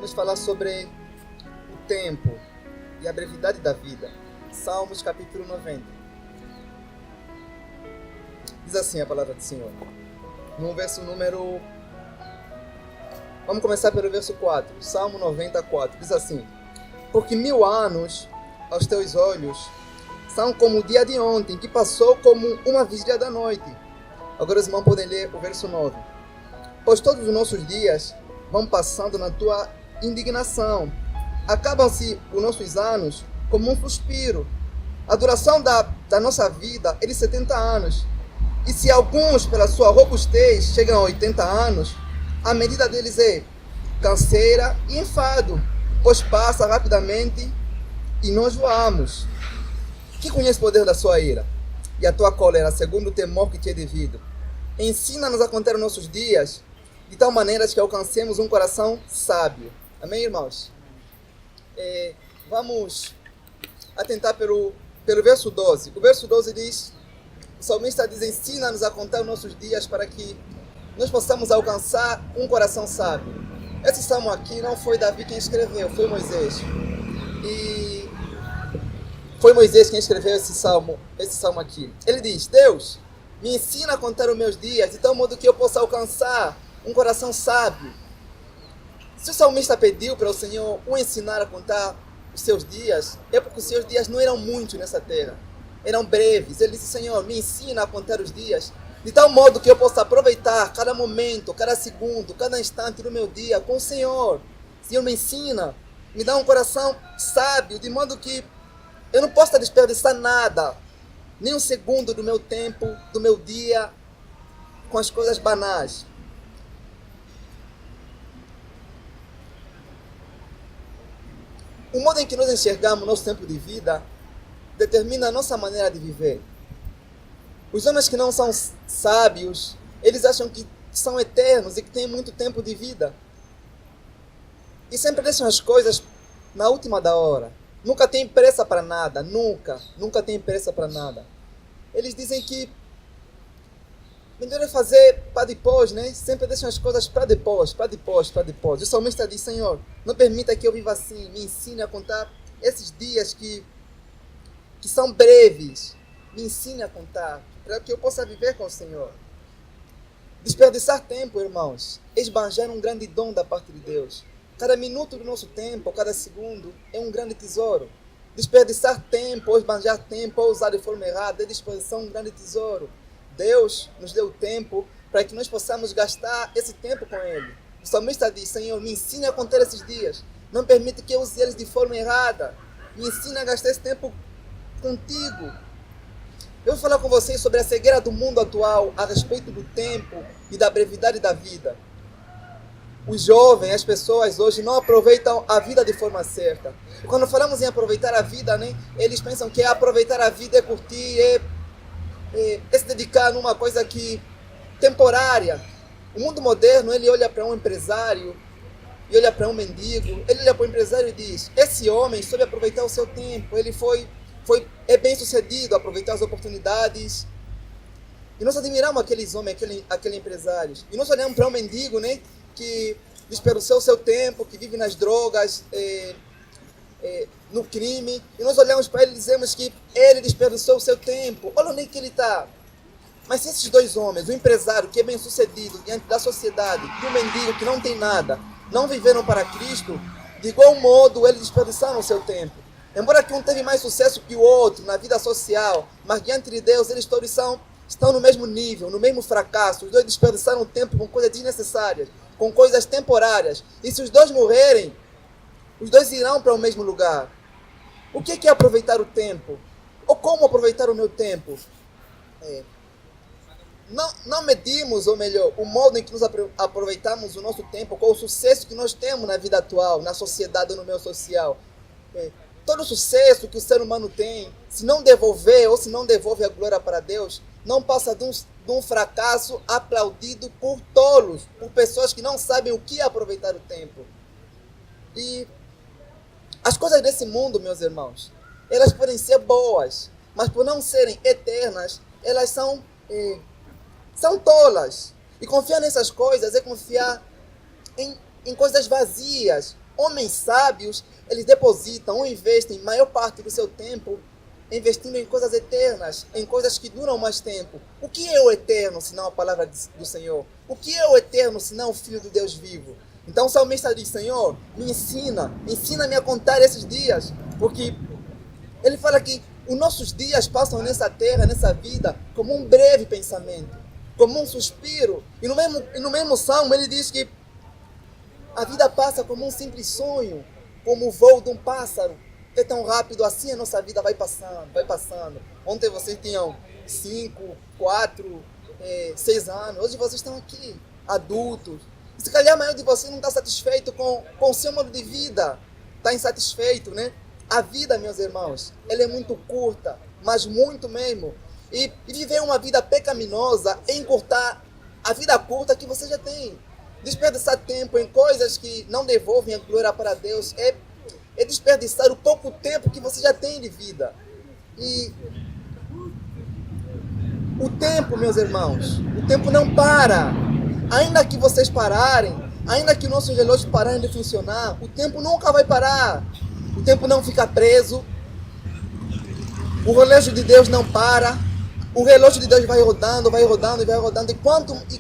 vamos falar sobre o tempo e a brevidade da vida. Salmos capítulo 90. Diz assim a palavra do Senhor. No verso número... Vamos começar pelo verso 4. Salmo 94. Diz assim: porque 1000 anos aos teus olhos são como o dia de ontem, que passou como uma vigília da noite. Agora os irmãos podem ler o verso 9. Pois todos os nossos dias vão passando na tua indignação. Acabam-se os nossos anos como um suspiro. A duração da nossa vida é de 70 anos. E se alguns, pela sua robustez, chegam a 80 anos, a medida deles é canseira e enfado, pois passa rapidamente e nós voamos. Que conhece o poder da sua ira e a tua cólera, segundo o temor que te é devido. Ensina-nos a contar os nossos dias, de tal maneira que alcancemos um coração sábio. Amém, irmãos? Vamos atentar pelo verso 12. O verso 12 diz, o salmista diz: ensina-nos a contar os nossos dias para que nós possamos alcançar um coração sábio. Esse salmo aqui não foi Davi quem escreveu, foi Moisés. E foi Moisés quem escreveu esse salmo aqui. Ele diz: Deus, me ensina a contar os meus dias, de tal modo que eu possa alcançar um coração sábio. Se o salmista pediu para o Senhor o ensinar a contar os seus dias, é porque os seus dias não eram muitos nessa terra, eram breves. Ele disse: Senhor, me ensina a contar os dias, de tal modo que eu possa aproveitar cada momento, cada segundo, cada instante do meu dia com o Senhor. Senhor, me ensina, me dá um coração sábio, de modo que eu não possa desperdiçar nada, nem um segundo do meu tempo, do meu dia, com as coisas banais. O modo em que nós enxergamos nosso tempo de vida determina a nossa maneira de viver. Os homens que não são sábios, eles acham que são eternos e que têm muito tempo de vida. E sempre deixam as coisas na última da hora. Nunca tem pressa para nada, nunca tem pressa para nada. Eles dizem que melhor é fazer para depois, né? Sempre deixam as coisas para depois. O salmista diz: Senhor, não permita que eu viva assim, me ensine a contar esses dias que são breves. Me ensine a contar, para que eu possa viver com o Senhor. Desperdiçar tempo, irmãos, é esbanjar um grande dom da parte de Deus. Cada minuto do nosso tempo, cada segundo, é um grande tesouro. Desperdiçar tempo, ou esbanjar tempo, ou usar de forma errada, é disposição um grande tesouro. Deus nos deu tempo para que nós possamos gastar esse tempo com Ele. O salmista diz: Senhor, me ensine a contar esses dias. Não permite que eu use eles de forma errada. Me ensine a gastar esse tempo contigo. Eu vou falar com vocês sobre a cegueira do mundo atual a respeito do tempo e da brevidade da vida. Os jovens, as pessoas hoje não aproveitam a vida de forma certa. E quando falamos em aproveitar a vida, né, eles pensam que aproveitar a vida é curtir, é se dedicar numa coisa que temporária. O mundo moderno, ele olha para um empresário e olha para um mendigo. Ele olha para o empresário e diz: esse homem soube aproveitar o seu tempo, ele é bem sucedido, aproveitar as oportunidades. E nós admiramos aqueles homens, aqueles empresários. E nós olhamos para um mendigo, né, que desperdiçou o seu tempo, que vive nas drogas, no crime. E nós olhamos para ele e dizemos que ele desperdiçou o seu tempo. Olha onde é que ele está. Mas se esses dois homens, o empresário que é bem sucedido diante da sociedade e o mendigo que não tem nada, não viveram para Cristo, de igual modo eles desperdiçaram o seu tempo. Embora que um teve mais sucesso que o outro na vida social, mas diante de Deus eles todos estão no mesmo nível, no mesmo fracasso. Os dois desperdiçaram o tempo com coisas desnecessárias, com coisas temporárias. E se os dois morrerem, os dois irão para o mesmo lugar. O que é aproveitar o tempo? Ou como aproveitar o meu tempo? Não medimos, ou melhor, o modo em que nós aproveitamos o nosso tempo com o sucesso que nós temos na vida atual, na sociedade ou no meio social. Todo o sucesso que o ser humano tem, se não devolver ou se não devolve a glória para Deus, não passa de um fracasso aplaudido por tolos, por pessoas que não sabem o que é aproveitar o tempo. E as coisas desse mundo, meus irmãos, elas podem ser boas, mas por não serem eternas, elas são tolas. E confiar nessas coisas é confiar em coisas vazias, homens sábios, eles depositam ou investem maior parte do seu tempo investindo em coisas eternas, em coisas que duram mais tempo. O que é o eterno, senão a palavra do Senhor? O que é o eterno, senão o Filho do Deus vivo? Então o salmista diz, Senhor, me ensina-me a contar esses dias, porque ele fala que os nossos dias passam nessa terra, nessa vida, como um breve pensamento, como um suspiro. E no mesmo salmo ele diz que a vida passa como um simples sonho, como o voo de um pássaro. É tão rápido assim, a nossa vida vai passando, vai passando. Ontem vocês tinham 5, 4, 6 anos. Hoje vocês estão aqui, adultos. E se calhar a maioria de vocês não está satisfeito com o seu modo de vida. Está insatisfeito, né? A vida, meus irmãos, ela é muito curta, mas muito mesmo. E viver uma vida pecaminosa é encurtar a vida curta que você já tem. Desperdiçar tempo em coisas que não devolvem a glória para Deus é desperdiçar o pouco tempo que você já tem de vida. E o tempo, meus irmãos, o tempo não para. Ainda que vocês pararem, ainda que nossos relógios pararem de funcionar, o tempo nunca vai parar. O tempo não fica preso. O relógio de Deus não para. O relógio de Deus vai rodando, vai rodando e vai rodando. E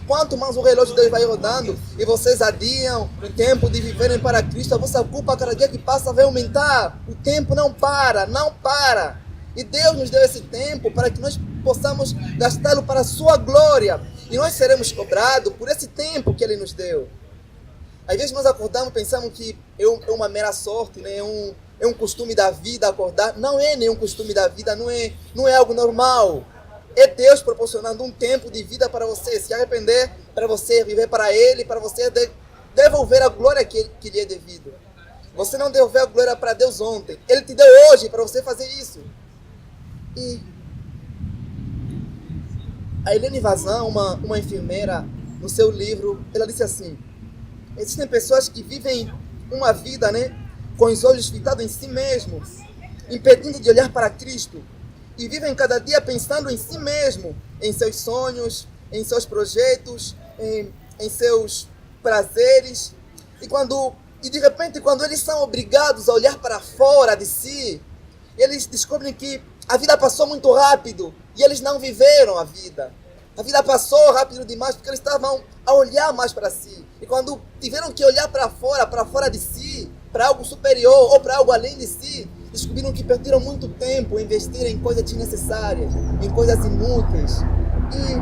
quanto mais o relógio de Deus vai rodando e vocês adiam o tempo de viverem para Cristo, a vossa culpa cada dia que passa vai aumentar. O tempo não para, não para. E Deus nos deu esse tempo para que nós possamos gastá-lo para a sua glória. E nós seremos cobrados por esse tempo que Ele nos deu. Às vezes nós acordamos e pensamos que é uma mera sorte, né? É um costume da vida acordar. Não é nenhum costume da vida, não é algo normal. É Deus proporcionando um tempo de vida para você se arrepender, para você viver para Ele, para você devolver a glória que lhe é devido. Você não devolveu a glória para Deus ontem. Ele te deu hoje para você fazer isso. E a Helene Vazan, uma enfermeira, no seu livro, ela disse assim: existem pessoas que vivem uma vida, né, com os olhos fitados em si mesmos, impedindo de olhar para Cristo. E vivem cada dia pensando em si mesmo, em seus sonhos, em seus projetos, em seus prazeres. E de repente, quando eles são obrigados a olhar para fora de si, eles descobrem que a vida passou muito rápido e eles não viveram a vida. A vida passou rápido demais porque eles estavam a olhar mais para si. E quando tiveram que olhar para fora de si, para algo superior ou para algo além de si, descobriram que perderam muito tempo em investir em coisas desnecessárias, em coisas inúteis. E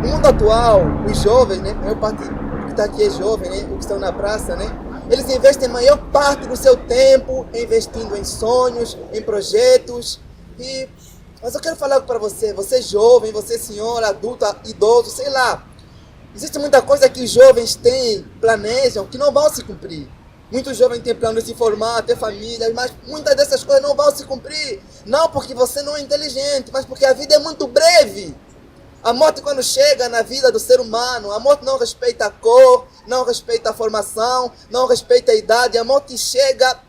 no mundo atual, os jovens, né, a maior parte que está aqui é jovem, né, os que estão na praça, né, eles investem a maior parte do seu tempo investindo em sonhos, em projetos. Mas eu quero falar para você, você jovem, você senhora, adulta, idoso, sei lá. Existe muita coisa que os jovens têm, planejam, que não vão se cumprir. Muitos jovens têm plano de se formar, ter família, mas muitas dessas coisas não vão se cumprir. Não porque você não é inteligente, mas porque a vida é muito breve. A morte, quando chega na vida do ser humano, a morte não respeita a cor, não respeita a formação, não respeita a idade. A morte chega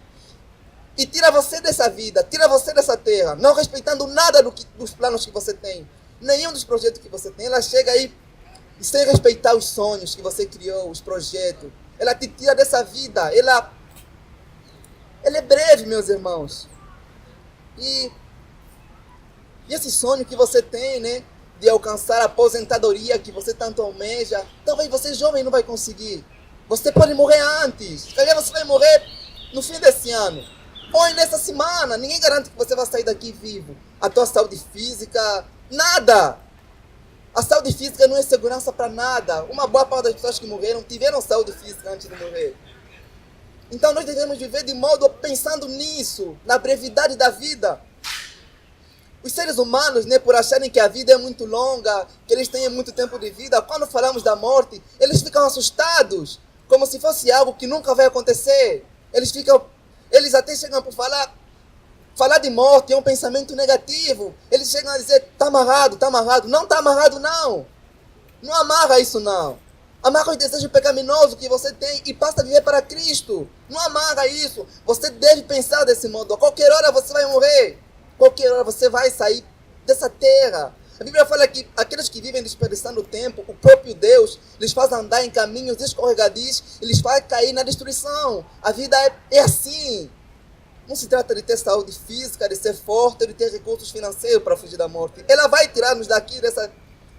e tira você dessa vida, tira você dessa terra, não respeitando nada dos planos que você tem, nenhum dos projetos que você tem. Ela chega aí e sem respeitar os sonhos que você criou, os projetos. Ela te tira dessa vida. Ela é breve, meus irmãos. E esse sonho que você tem, né, de alcançar a aposentadoria que você tanto almeja, talvez você jovem não vai conseguir. Você pode morrer antes. Se calhar você vai morrer no fim desse ano. Ou nessa semana. Ninguém garante que você vai sair daqui vivo. A tua saúde física, nada. A saúde física não é segurança para nada. Uma boa parte das pessoas que morreram tiveram saúde física antes de morrer. Então nós devemos viver de modo pensando nisso, na brevidade da vida. Os seres humanos, né, por acharem que a vida é muito longa, que eles têm muito tempo de vida, quando falamos da morte, eles ficam assustados, como se fosse algo que nunca vai acontecer. Eles até chegam por falar de morte é um pensamento negativo. Eles chegam a dizer, está amarrado. Não está amarrado, não. Não amarra isso, não. Amarra os desejos pecaminosos que você tem e passa a viver para Cristo. Não amarra isso. Você deve pensar desse modo. A qualquer hora você vai morrer. Qualquer hora você vai sair dessa terra. A Bíblia fala que aqueles que vivem desperdiçando o tempo, o próprio Deus lhes faz andar em caminhos escorregadios e lhes faz cair na destruição. A vida é assim. Não se trata de ter saúde física, de ser forte, de ter recursos financeiros para fugir da morte. Ela vai tirar-nos daqui,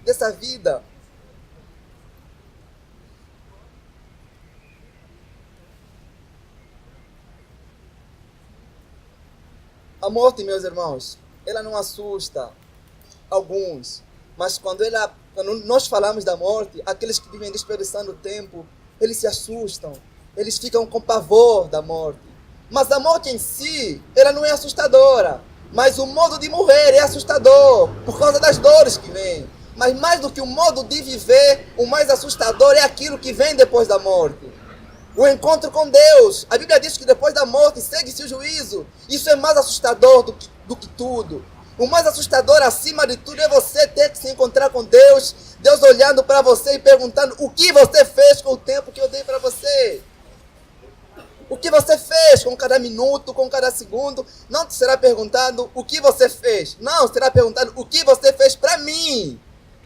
dessa vida. A morte, meus irmãos, ela não assusta alguns, mas quando nós falamos da morte, aqueles que vivem desperdiçando o tempo, eles se assustam, eles ficam com pavor da morte. Mas a morte em si, ela não é assustadora, mas o modo de morrer é assustador, por causa das dores que vêm. Mas mais do que o modo de viver, o mais assustador é aquilo que vem depois da morte. O encontro com Deus. A Bíblia diz que depois da morte segue-se o juízo. Isso é mais assustador do que tudo. O mais assustador acima de tudo é você ter que se encontrar com Deus. Deus olhando para você e perguntando o que você fez com o tempo que eu dei para você. O que você fez com cada minuto, com cada segundo. Não te será perguntado o que você fez. Não, será perguntado o que você fez para mim.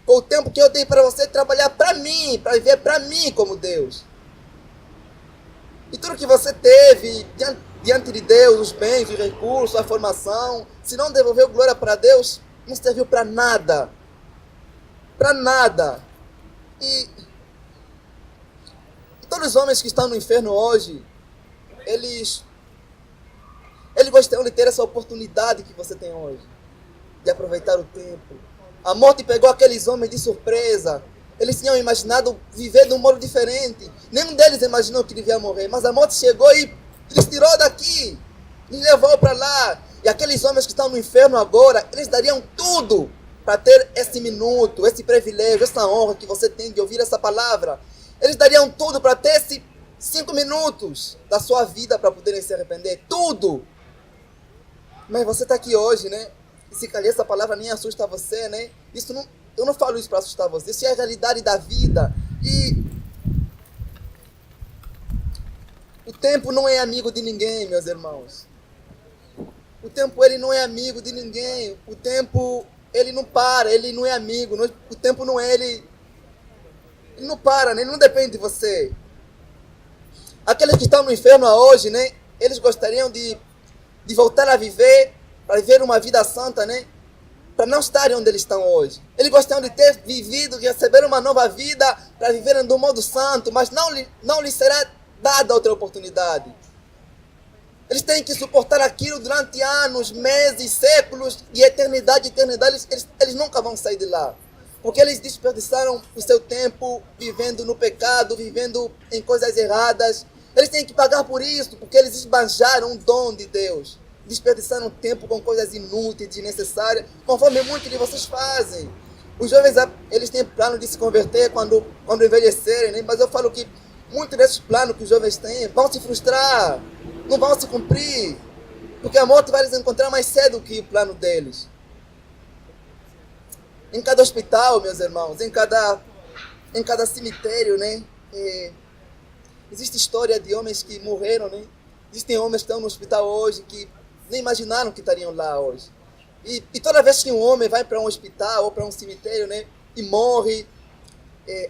Com o tempo que eu dei para você trabalhar para mim, para viver para mim como Deus. E tudo que você teve diante de Deus, os bens, os recursos, a formação, se não devolveu glória para Deus, não serviu para nada. Para nada. E todos os homens que estão no inferno hoje, eles gostariam de ter essa oportunidade que você tem hoje, de aproveitar o tempo. A morte pegou aqueles homens de surpresa. Eles tinham imaginado viver de um modo diferente. Nenhum deles imaginou que ele ia morrer. Mas a morte chegou e lhes tirou daqui. Lhes levou para lá. E aqueles homens que estão no inferno agora, eles dariam tudo para ter esse minuto, esse privilégio, essa honra que você tem de ouvir essa palavra. Eles dariam tudo para ter esses 5 minutos da sua vida para poderem se arrepender. Tudo. Mas você está aqui hoje, né? E se calhar essa palavra nem assusta você, né? Eu não falo isso para assustar você. Isso é a realidade da vida. E o tempo não é amigo de ninguém, meus irmãos. O tempo, ele não é amigo de ninguém. O tempo, ele não para, ele não é amigo. O tempo não é, ele não para, né? Ele não depende de você. Aqueles que estão no inferno hoje, né? Eles gostariam de voltar a viver, para viver uma vida santa, né? Para não estarem onde eles estão hoje. Eles gostariam de ter vivido, de receber uma nova vida, para viverem do modo santo, mas não lhes será dada outra oportunidade. Eles têm que suportar aquilo durante anos, meses, séculos, e eternidade, eles nunca vão sair de lá. Porque eles desperdiçaram o seu tempo vivendo no pecado, vivendo em coisas erradas. Eles têm que pagar por isso, porque eles esbanjaram um dom de Deus. Desperdiçaram tempo com coisas inúteis, desnecessárias, conforme muitos de vocês fazem. Os jovens, eles têm plano de se converter quando envelhecerem, né? Mas eu falo que muitos desses planos que os jovens têm vão se frustrar, não vão se cumprir, porque a morte vai les encontrar mais cedo que o plano deles. Em cada hospital, meus irmãos, em cada cemitério, né? Existe história de homens que morreram, né? Existem homens que estão no hospital hoje que nem imaginaram que estariam lá hoje. E toda vez que um homem vai para um hospital ou para um cemitério, né, e morre,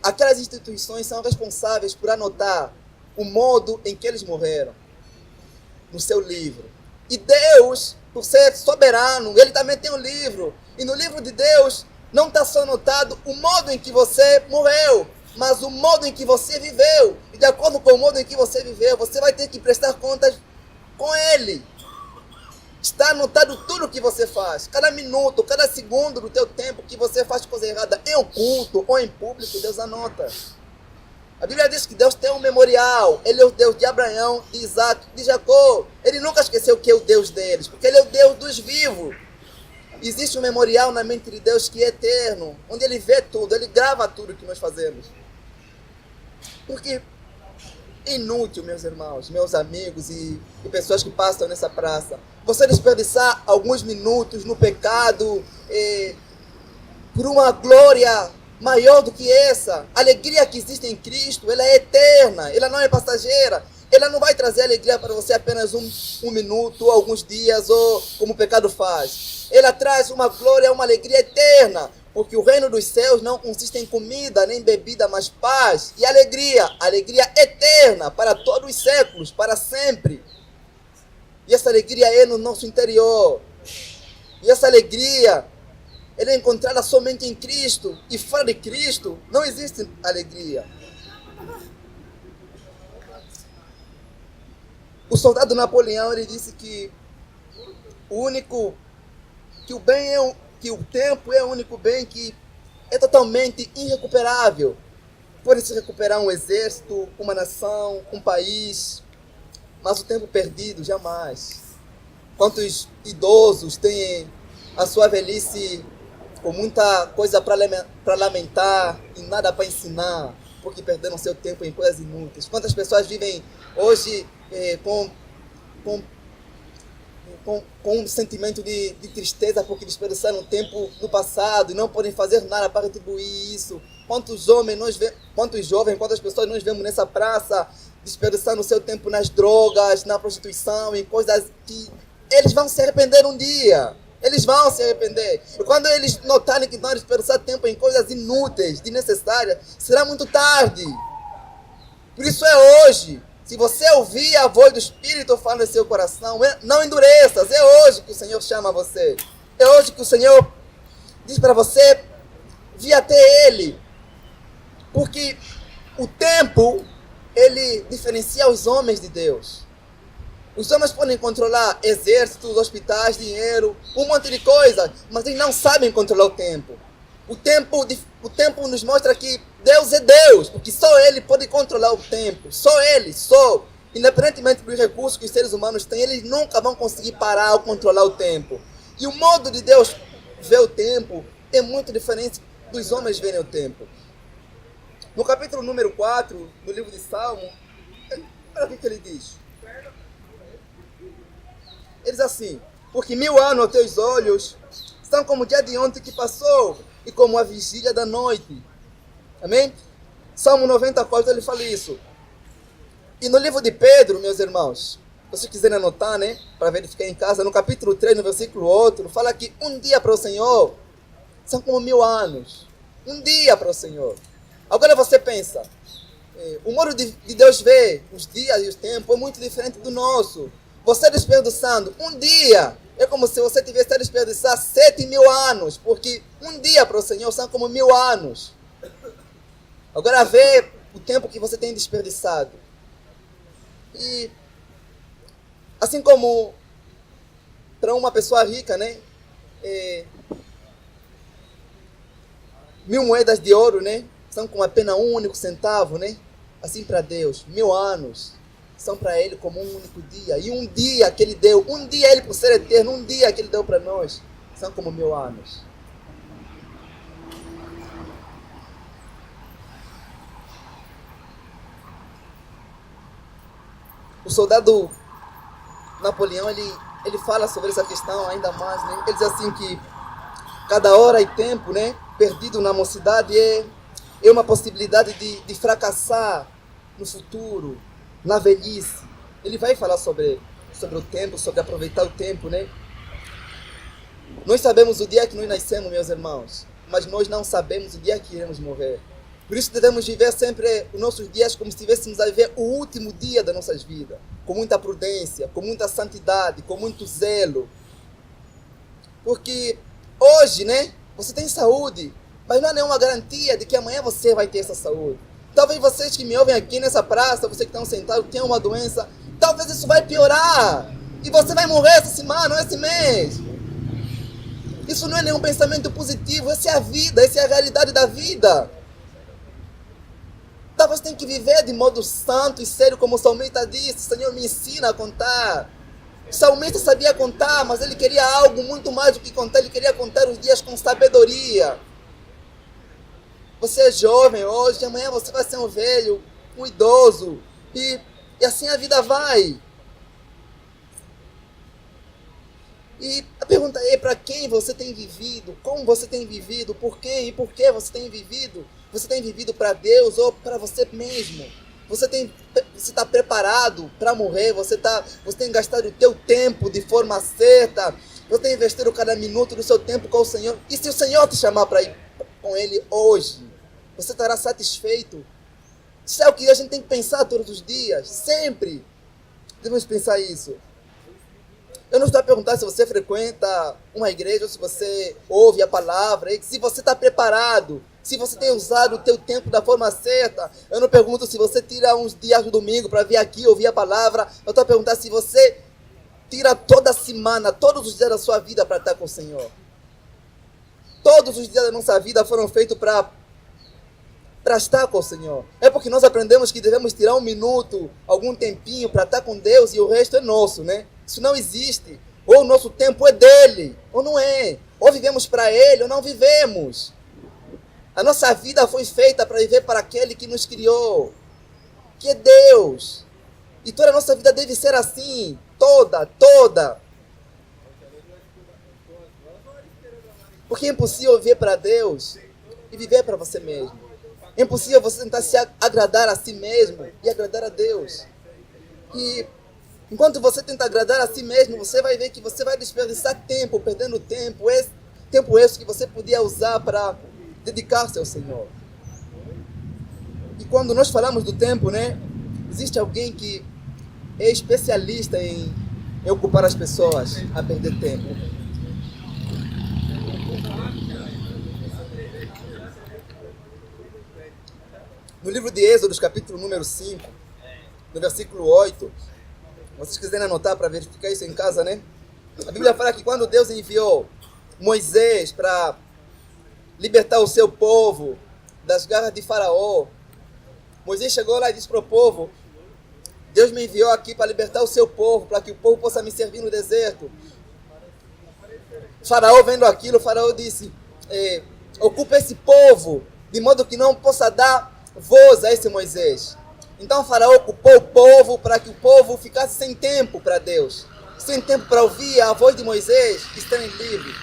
aquelas instituições são responsáveis por anotar o modo em que eles morreram no seu livro. E Deus, por ser soberano, ele também tem um livro. E no livro de Deus não está só anotado o modo em que você morreu, mas o modo em que você viveu. E de acordo com o modo em que você viveu, você vai ter que prestar contas com ele. Está anotado tudo o que você faz. Cada minuto, cada segundo do teu tempo que você faz coisa errada em oculto ou em público, Deus anota. A Bíblia diz que Deus tem um memorial. Ele é o Deus de Abraão, de Isaac, de Jacó. Ele nunca esqueceu que é o Deus deles, porque ele é o Deus dos vivos. Existe um memorial na mente de Deus que é eterno, onde ele vê tudo, ele grava tudo que nós fazemos. Porque é inútil, meus irmãos, meus amigos e pessoas que passam nessa praça, você desperdiçar alguns minutos no pecado por uma glória maior do que essa. A alegria que existe em Cristo, ela é eterna, ela não é passageira. Ela não vai trazer alegria para você apenas um minuto, ou alguns dias, ou como o pecado faz. Ela traz uma glória, uma alegria eterna. Porque o reino dos céus não consiste em comida nem bebida, mas paz e alegria. Alegria eterna para todos os séculos, para sempre. E essa alegria é no nosso interior. E essa alegria, ela é encontrada somente em Cristo. E fora de Cristo, não existe alegria. O soldado Napoleão, ele disse que que o tempo é o único bem que é totalmente irrecuperável. Pode se recuperar um exército, uma nação, um país, mas o tempo perdido jamais. Quantos idosos têm a sua velhice com muita coisa para lamentar e nada para ensinar, porque perderam seu tempo em coisas inúteis. Quantas pessoas vivem hoje com um sentimento de tristeza porque desperdiçaram tempo no passado e não podem fazer nada para retribuir isso. Quantos jovens, quantas pessoas nós vemos nessa praça desperdiçando seu tempo nas drogas, na prostituição, em coisas que eles vão se arrepender um dia. Eles vão se arrepender. E quando eles notarem que vão desperdiçar tempo em coisas inúteis, desnecessárias, será muito tarde. Por isso é hoje. Se você ouvir a voz do Espírito falando em seu coração, não endureças. É hoje que o Senhor chama você. É hoje que o Senhor diz para você vir até Ele. Porque o tempo, ele diferencia os homens de Deus. Os homens podem controlar exércitos, hospitais, dinheiro, um monte de coisa, mas eles não sabem controlar o tempo. O tempo nos mostra que Deus é Deus, porque só Ele pode controlar o tempo. Só Ele, independentemente dos recursos que os seres humanos têm, eles nunca vão conseguir parar ou controlar o tempo. E o modo de Deus ver o tempo é muito diferente dos homens verem o tempo. No capítulo número 4, do livro de Salmo, olha o que ele diz. Ele diz assim: porque 1000 anos aos teus olhos são como o dia de ontem que passou e como a vigília da noite. Amém? Salmo 94, ele fala isso. E no livro de Pedro, meus irmãos, se vocês quiserem anotar, né, para verificar em casa, no capítulo 3, no versículo 8, fala que um dia para o Senhor são como 1000 anos. Um dia para o Senhor. Agora você pensa, o modo de Deus ver os dias e os tempos é muito diferente do nosso. Você desperdiçando um dia, é como se você tivesse a desperdiçar 7.000 anos, porque um dia para o Senhor são como 1000 anos. Agora vê o tempo que você tem desperdiçado. E assim como para uma pessoa rica, né, 1000 moedas de ouro, né, são com apenas um único centavo, né? Assim para Deus, 1000 anos são para Ele como um único dia. E um dia que Ele deu, um dia Ele por ser eterno, um dia que Ele deu para nós, são como 1000 anos. O soldado Napoleão, ele fala sobre essa questão ainda mais, né? Ele diz assim que cada hora e tempo, né, perdido na mocidade é uma possibilidade de fracassar no futuro, na velhice. Ele vai falar sobre o tempo, sobre aproveitar o tempo, né? Nós sabemos o dia que nós nascemos, meus irmãos, mas nós não sabemos o dia que iremos morrer. Por isso devemos viver sempre os nossos dias como se estivéssemos a viver o último dia das nossas vidas, com muita prudência, com muita santidade, com muito zelo. Porque hoje, né, você tem saúde, mas não há nenhuma garantia de que amanhã você vai ter essa saúde. Talvez vocês que me ouvem aqui nessa praça, vocês que estão sentados, tenham uma doença, talvez isso vai piorar. E você vai morrer essa semana ou esse mês. Isso não é nenhum pensamento positivo, essa é a vida, essa é a realidade da vida. Talvez você tenha que viver de modo santo e sério, como o salmista disse: Senhor, me ensina a contar. O salmista sabia contar, mas ele queria algo muito mais do que contar, ele queria contar os dias com sabedoria. Você é jovem hoje, amanhã você vai ser um velho, um idoso, e assim a vida vai. E a pergunta é: para quem você tem vivido? Como você tem vivido? Por quem e por que você tem vivido? Você tem vivido para Deus ou para você mesmo? Você está preparado para morrer? Você tem gastado o teu tempo de forma certa? Você tem investido cada minuto do seu tempo com o Senhor? E se o Senhor te chamar para ir com Ele hoje? Você estará satisfeito? Isso é o que a gente tem que pensar todos os dias, sempre. Devemos pensar isso. Eu não estou a perguntar se você frequenta uma igreja, ou se você ouve a palavra, e se você está preparado, se você tem usado o teu tempo da forma certa. Eu não pergunto se você tira uns dias do domingo para vir aqui ouvir a palavra. Eu estou a perguntar se você tira toda a semana, todos os dias da sua vida para estar com o Senhor. Todos os dias da nossa vida foram feitos para estar com o Senhor. É porque nós aprendemos que devemos tirar um minuto, algum tempinho para estar com Deus e o resto é nosso, né? Isso não existe. Ou o nosso tempo é dele, ou não é. Ou vivemos para ele, ou não vivemos. A nossa vida foi feita para viver para aquele que nos criou, que é Deus. E toda a nossa vida deve ser assim, toda. Porque é impossível viver para Deus e viver para você mesmo. É impossível você tentar se agradar a si mesmo e agradar a Deus. E enquanto você tenta agradar a si mesmo, você vai ver que você vai desperdiçar tempo, perdendo tempo esse que você podia usar para dedicar-se ao Senhor. E quando nós falamos do tempo, né, existe alguém que é especialista em ocupar as pessoas a perder tempo. No livro de Êxodo, capítulo número 5, no versículo 8, vocês quiserem anotar para verificar isso em casa, né? A Bíblia fala que quando Deus enviou Moisés para libertar o seu povo das garras de Faraó, Moisés chegou lá e disse para o povo: Deus me enviou aqui para libertar o seu povo, para que o povo possa me servir no deserto. Faraó vendo aquilo, Faraó disse: ocupa esse povo, de modo que não possa dar voz a esse Moisés. Então Faraó ocupou o povo para que o povo ficasse sem tempo para Deus, sem tempo para ouvir a voz de Moisés e estarem livres.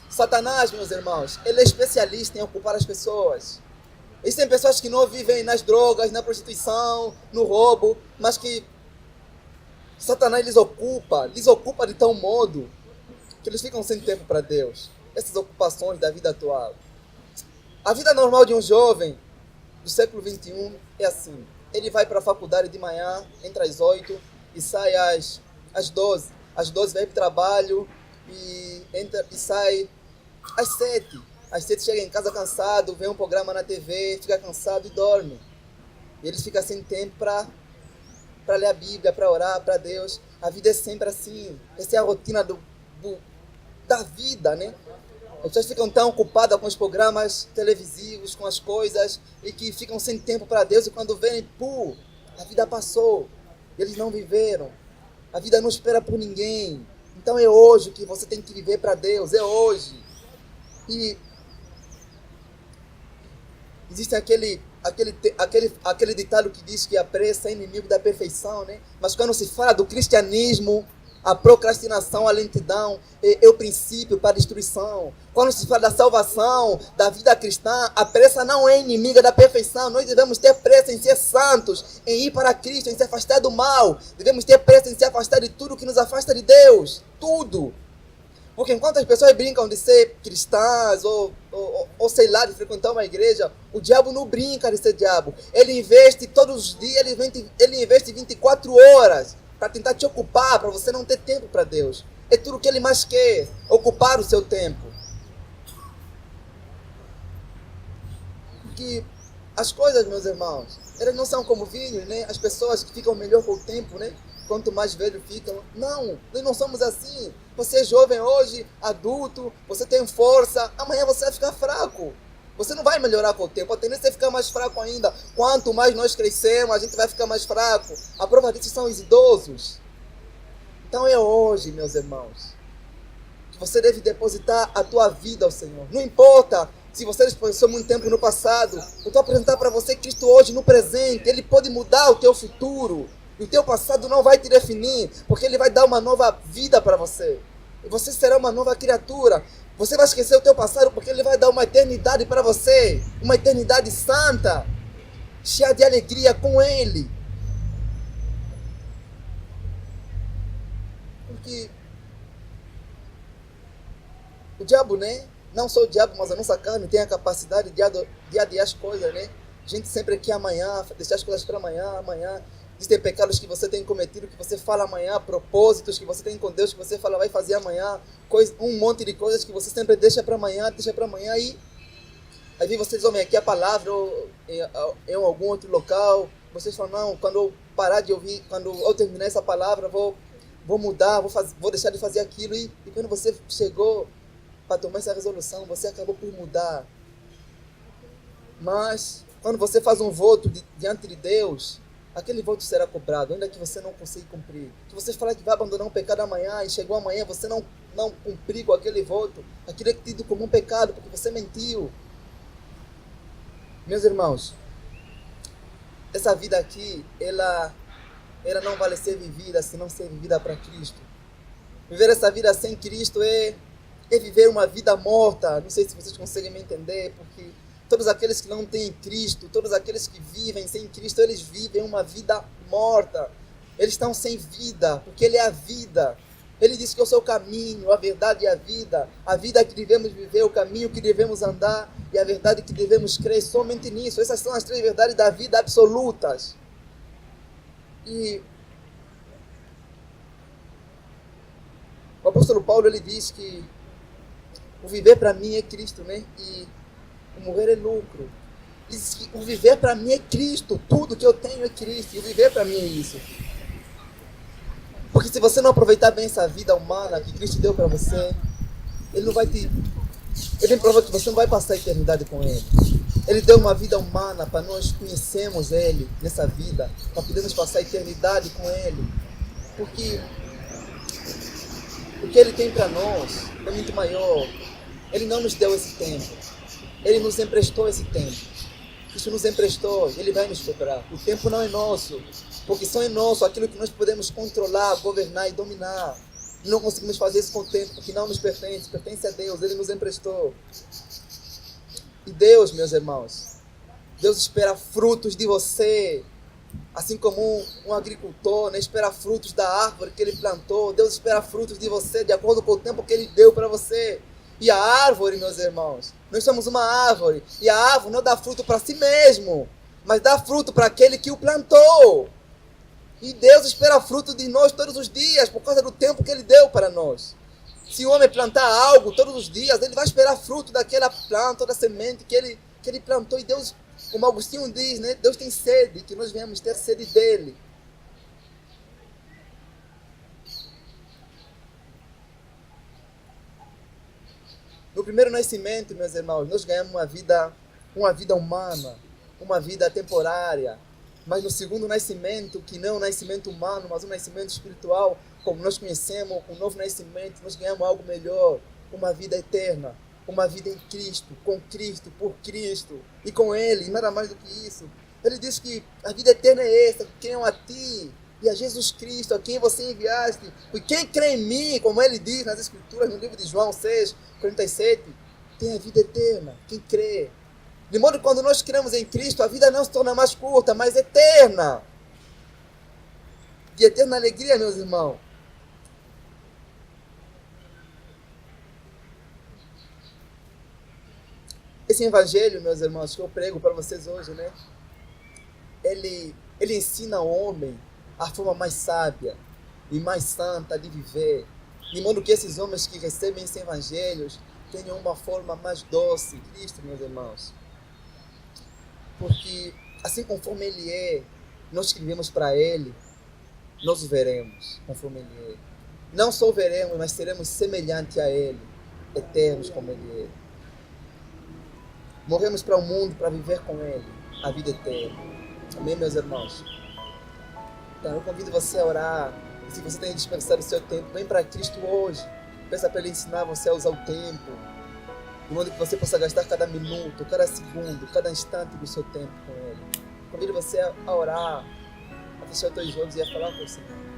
Satanás, meus irmãos, ele é especialista em ocupar as pessoas. Existem pessoas que não vivem nas drogas, na prostituição, no roubo, mas que Satanás lhes ocupa de tal modo que eles ficam sem tempo para Deus. Essas ocupações da vida atual. A vida normal de um jovem do século XXI é assim. Ele vai para a faculdade de manhã, entra às 8 e sai às 12. Às 12 vai para o trabalho e sai às 7. Às 7 chega em casa cansado, vê um programa na TV, fica cansado e dorme. E ele fica sem tempo para ler a Bíblia, para orar para Deus. A vida é sempre assim. Essa é a rotina da vida, né? As pessoas ficam tão ocupadas com os programas televisivos, com as coisas, e que ficam sem tempo para Deus, e quando vêm, a vida passou. Eles não viveram. A vida não espera por ninguém. Então é hoje que você tem que viver para Deus, é hoje. E existe aquele ditado que diz que a pressa é inimigo da perfeição, né? Mas quando se fala do cristianismo, a procrastinação, a lentidão é o princípio para a destruição. Quando se fala da salvação, da vida cristã, a pressa não é inimiga da perfeição. Nós devemos ter pressa em ser santos, em ir para Cristo, em se afastar do mal. Devemos ter pressa em se afastar de tudo que nos afasta de Deus. Tudo. Porque enquanto as pessoas brincam de ser cristãs ou sei lá, de frequentar uma igreja, o diabo não brinca de ser diabo. Ele investe todos os dias, ele investe 24 horas para tentar te ocupar, para você não ter tempo para Deus. É tudo o que ele mais quer, ocupar o seu tempo. Porque as coisas, meus irmãos, elas não são como vinhos, né? As pessoas que ficam melhor com o tempo, né? Quanto mais velho ficam. Não, nós não somos assim. Você é jovem hoje, adulto, você tem força, amanhã você vai ficar fraco. Você não vai melhorar com o tempo, a tendência é ficar mais fraco ainda. Quanto mais nós crescemos, a gente vai ficar mais fraco. A prova disso são os idosos. Então é hoje, meus irmãos, que você deve depositar a tua vida ao Senhor. Não importa se você desperdiçou muito tempo no passado, eu estou apresentando para você Cristo hoje, no presente. Ele pode mudar o teu futuro. E o teu passado não vai te definir, porque Ele vai dar uma nova vida para você. E você será uma nova criatura. Você vai esquecer o teu passado, porque Ele vai dar uma eternidade para você. Uma eternidade santa, cheia de alegria com Ele. Porque o diabo, né? não só o diabo, mas a nossa carne tem a capacidade de adiar as coisas, né? A gente sempre quer amanhã, deixar as coisas para amanhã. Existem pecados que você tem cometido, que você fala amanhã, propósitos que você tem com Deus, que você fala vai fazer amanhã, um monte de coisas que você sempre deixa para amanhã, e aí vem vocês ouvem aqui a palavra ou em algum outro local, vocês falam, não, quando eu parar de ouvir, quando eu terminar essa palavra, vou mudar, vou deixar de fazer aquilo, e quando você chegou para tomar essa resolução, você acabou por mudar. Mas quando você faz um voto diante de Deus, aquele voto será cobrado, ainda que você não consiga cumprir. Se você falar que vai abandonar um pecado amanhã e chegou amanhã, você não cumprir com aquele voto, aquilo é tido como um pecado, porque você mentiu. Meus irmãos, essa vida aqui, ela não vale ser vivida se não ser vivida para Cristo. Viver essa vida sem Cristo é viver uma vida morta. Não sei se vocês conseguem me entender, porque todos aqueles que não têm Cristo, todos aqueles que vivem sem Cristo, eles vivem uma vida morta. Eles estão sem vida, porque Ele é a vida. Ele disse que eu sou o caminho, a verdade e a vida que devemos viver, o caminho que devemos andar e a verdade que devemos crer somente nisso. Essas são as três verdades da vida absolutas. E o apóstolo Paulo, ele diz que o viver para mim é Cristo, né? E o morrer é lucro. Ele diz que o viver para mim é Cristo, tudo que eu tenho é Cristo, e o viver para mim é isso. Porque se você não aproveitar bem essa vida humana que Cristo deu para você, Ele não vai te... Ele prova que você não vai passar a eternidade com Ele. Ele deu uma vida humana para nós conhecermos Ele nessa vida, para podermos passar a eternidade com Ele. Porque o que Ele tem para nós é muito maior. Ele não nos deu esse tempo. Ele nos emprestou esse tempo. Isso nos emprestou, Ele vai nos cobrar. O tempo não é nosso, porque só é nosso aquilo que nós podemos controlar, governar e dominar. Não conseguimos fazer isso com o tempo, porque não nos pertence, pertence a Deus, Ele nos emprestou. E Deus, meus irmãos, Deus espera frutos de você, assim como um agricultor, né, espera frutos da árvore que ele plantou. Deus espera frutos de você, de acordo com o tempo que Ele deu para você. E a árvore, meus irmãos, nós somos uma árvore, e a árvore não dá fruto para si mesmo, mas dá fruto para aquele que o plantou. E Deus espera fruto de nós todos os dias, por causa do tempo que Ele deu para nós. Se o homem plantar algo todos os dias, ele vai esperar fruto daquela planta, da semente que ele plantou. E Deus, como Agostinho diz, né, Deus tem sede, que nós venhamos ter sede dEle. No primeiro nascimento, meus irmãos, nós ganhamos uma vida humana, uma vida temporária. Mas no segundo nascimento, que não é um nascimento humano, mas um nascimento espiritual, como nós conhecemos, com o novo nascimento, nós ganhamos algo melhor, uma vida eterna, uma vida em Cristo, com Cristo, por Cristo e com Ele, nada mais do que isso. Ele diz que a vida eterna é essa, que creiam a Ti e a Jesus Cristo, a quem você enviaste. E quem crê em mim, como Ele diz nas Escrituras, no livro de João 6:47, tem a vida eterna, quem crê. De modo que quando nós cremos em Cristo, a vida não se torna mais curta, mas eterna. De eterna alegria, meus irmãos. Esse evangelho, meus irmãos, que eu prego para vocês hoje, né? Ele ensina ao homem a forma mais sábia e mais santa de viver. De modo que esses homens que recebem esse evangelho tenham uma forma mais doce. Cristo, meus irmãos. Porque assim conforme Ele é, nós que vivemos para Ele, nós o veremos conforme Ele é. Não só o veremos, mas seremos semelhantes a Ele, eternos como Ele é. Morremos para o mundo para viver com Ele, a vida eterna. Amém, meus irmãos? Então eu convido você a orar. Se você tem dispensado o seu tempo, vem para Cristo hoje. Peça para Ele ensinar você a usar o tempo, de modo que você possa gastar cada minuto, cada segundo, cada instante do seu tempo com Ele. Convido você a orar, a fechar os teus olhos e a falar com o Senhor.